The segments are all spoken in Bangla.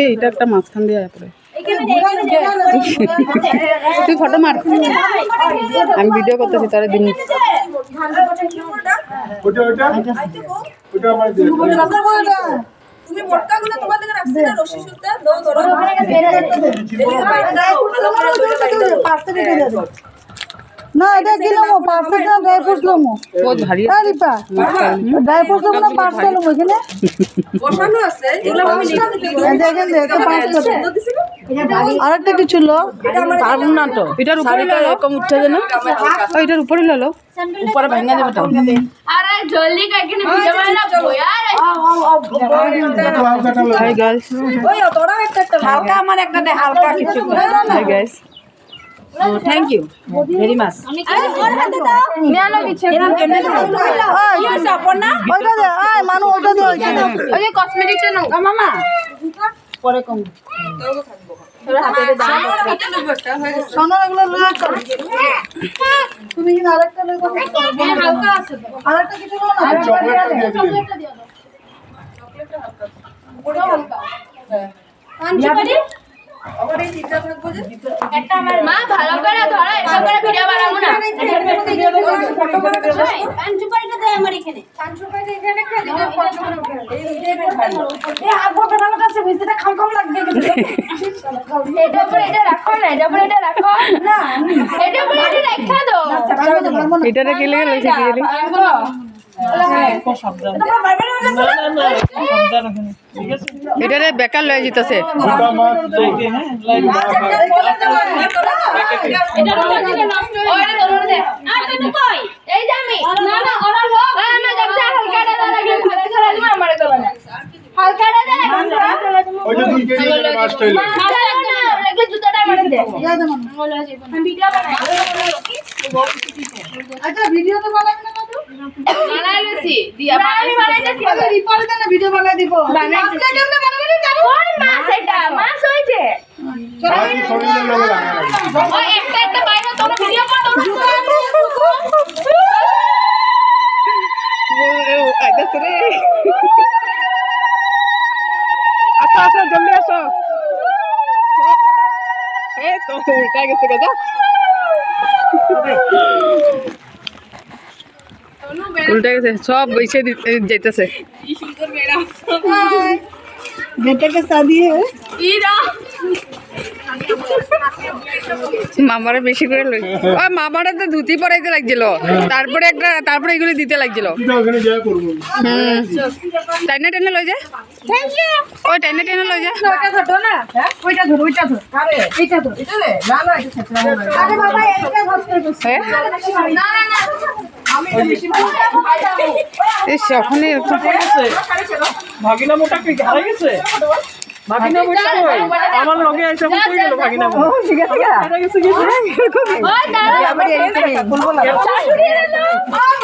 এটা একটা মাঝখান দিয়ে পড়ে তুই ফটো মার আমি ভিডিও করতেছি তার দিন তুমি মোটকাগুলো তোমার দিকে রাখছি না রশি সুতা দাও ধরো না এটা কি লমো পাঁচটা না ড্রাই ফ্রুটস লমো বহুত ভারী আরে পা ড্রাই ফ্রুটস লমো না পাঁচটা লমো এখানে বসানো আছে এগুলো আমি দেখেন দেখো পাঁচটা আরেকটা কি ছিল পারবো না তো এটার উপরে এরকম উঠছে না এটার উপরে ললো উপরে ভাঙা যাবে তো আরে জলদি কাকিনে ভিডিও বানাবো यार হাই গাইস ওই তোরা একটা হালকা আমার একটা দে হালকা কিছু hi guys thank you very much ওর হাতে দাও নিয়ালো বিছে এরকম কেমনে দাও ওই অপর্ণা ওইটা দে আয় মানু ওইটা দে ওইখানে ওই যে কসমেটিকটা নাও মামা পরে কম তোর হাতে দে দাও সোনা এগুলো লয়ে কর তুমি কি আরেকটা লয়ে কর হালকা আছে আরেকটা কিছু লও না চকলেটটা দিয়ে দাও পুরো হালকা পাঞ্চিপাড়ি আবার এই তিনটা থাকবো যে একটা আমার মা ভালো করে ধরো এটা করে ভিডিও বানাবো না পাঞ্চিপাড়িটা দে আমার এখানে পাঞ্চিপাড়ি এখানে কে দিবে এই দুইটাই ভালো এই আগো বেনাটা আছে বুঝতে খাম খাম লাগবে এটা উপরে এটা রাখো না এটা উপরে এটা রাখো না এটা উপরে এটা রাখা দাও এটারে কে লাগে লইছে কি জানি এটারে বেকার লয়ে জিতাছে এই যে আমি না না ওরা লোক আমি দেখতে হালকাটা দা লাগলে ভালো করে দিমা আমারে দেব না হালকাটা দা ওই যে 2 কেজি এর মাছ কইলো মাথা লাগবে না লাগলে জুতাটা আমারে দে আমি ভিডিও বানাই আচ্ছা ভিডিও তো বানাবি না তো বানাই লছি দিয়া আমি বানাইতেছি রিপোর্ট দেন ভিডিও বানাই দিব বানাইতেছি কেমনে বানাবি জানো কোন মাছ এটা মাছ হইছে মাছ শরীরে লগে লাগা ওই একটা একটা বাইরে তোমরা ভিডিও করো আচ্ছা আচ্ছা জলদি আসো এ তো উল্টা গেছে গাজা উল্টা গেছে সব বইছে যাইতেছে बेटे के शादी है মামারে বেশি করে লই ও মামারে তো ধুতি পরাইতে লাগছিল তারপরে এগুলো দিতে লাগছিল ওখানে যা করব টাইনে টাইনে লই যা ওই টাইনে টাইনে লই যা ওইটা ধরো না ওইটা ধর আরে এইটা ধর এটা রে না না এটা ছেড়ে আরে বাবা এইটা ধরতে না না না আমি তো বেশি এই ওখানে ভাগিনা মোটা কি হারা গেছে ভাগিনা মোটা কই আমার লগে আইছে এখন কই গেল ভাগিনা মোটা ঠিক আছে হারা গেছে কি ওই দাঁড়া আমি এই বলবো না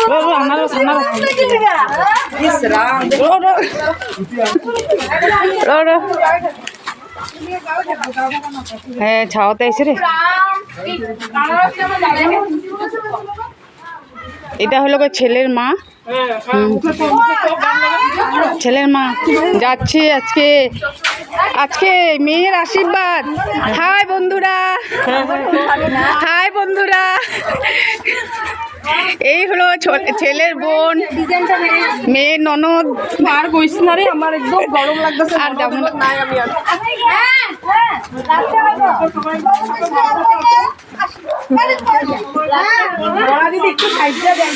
ও আমার সামনে ইসরাম হ্যাঁ ছাওতে এসে রে এটা হলো ছেলের মা ছেলের মা যাচ্ছে আজকে মেয়ের আশীর্বাদ হাই বন্ধুরা এই হলো ছেলের বোন মেয়ের ননদ আর কইছ না রে আমার একদম গরম লাগতেছে আর যেমন নাই আমি আর হ্যাঁ দিদি একটু সাইডটা দেন